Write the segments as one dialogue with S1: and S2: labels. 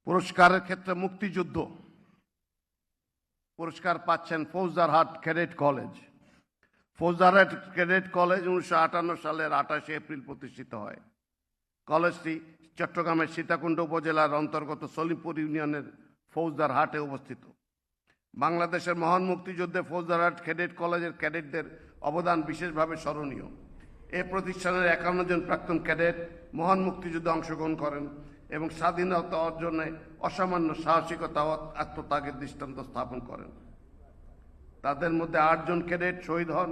S1: পুরস্কারের ক্ষেত্রে মুক্তিযুদ্ধ পুরস্কার পাচ্ছেন Faujdarhat cadet college. Faujdarhat cadet college 1958 সালের 28 এপ্রিল প্রতিষ্ঠিত হয়। কলেজটি চট্টগ্রামের সীতাকুণ্ড উপজেলার অন্তর্গত সলিমপুর ইউনিয়নের ফৌজদারহাটে অবস্থিত। বাংলাদেশের মহান মুক্তিযুদ্ধে ফৌজদারহাট ক্যাডেট কলেজের ক্যাডেটদের অবদান বিশেষভাবে স্মরণীয়। এ প্রতিষ্ঠানের 51 জন প্রাক্তন ক্যাডেট মহান মুক্তিযুদ্ধে অংশগ্রহণ করেন এবং স্বাধীনতা অর্জনে অসামান্য সাহসিকতা ও আত্মত্যাগের দৃষ্টান্ত স্থাপন করেন। তাদের মধ্যে 8 জন ক্যাডেট শহীদ হন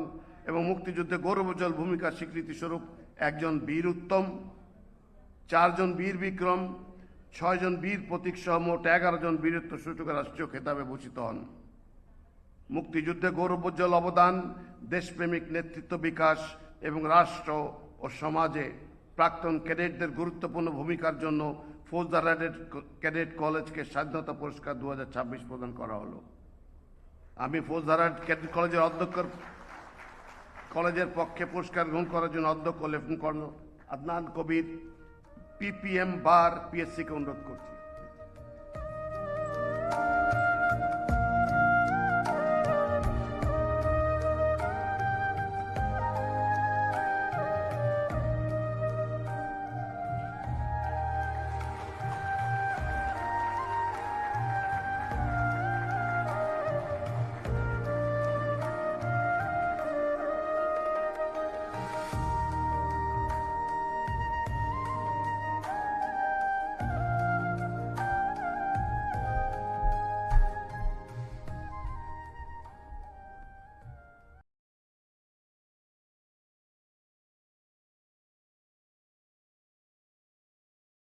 S1: এবং মুক্তিযুদ্ধে গৌরবোজ্জ্বল ভূমিকার স্বীকৃতি স্বরূপ একজন বীর উত্তম, 4 জন বীর বিক্রম, 6 জন বীর প্রতীক সহ মোট 11 জন বীরত্ব সূচক রাষ্ট্রীয় খেতাবে ভূষিত হন। মুক্তিযুদ্ধে গৌরবোজ্জ্বল অবদান, দেশপ্রেমিক নেতৃত্ব বিকাশ এবং রাষ্ট্র ও সমাজে প্রাক্তন ক্যাডেটদের গুরুত্বপূর্ণ ভূমিকার জন্য ফৌজদারহাট ক্যাডেট কলেজকে স্বাধীনতা পুরস্কার 2026 প্রদান করা হলো। আমি ফৌজদারহাট ক্যাডেট কলেজের পক্ষে পুরস্কার গ্রহণ করার জন্য অধ্যক্ষ লেফটেন্যান্ট কর্নেল আদনান কবির, PPM বার PSC কে অনুরোধ করছি।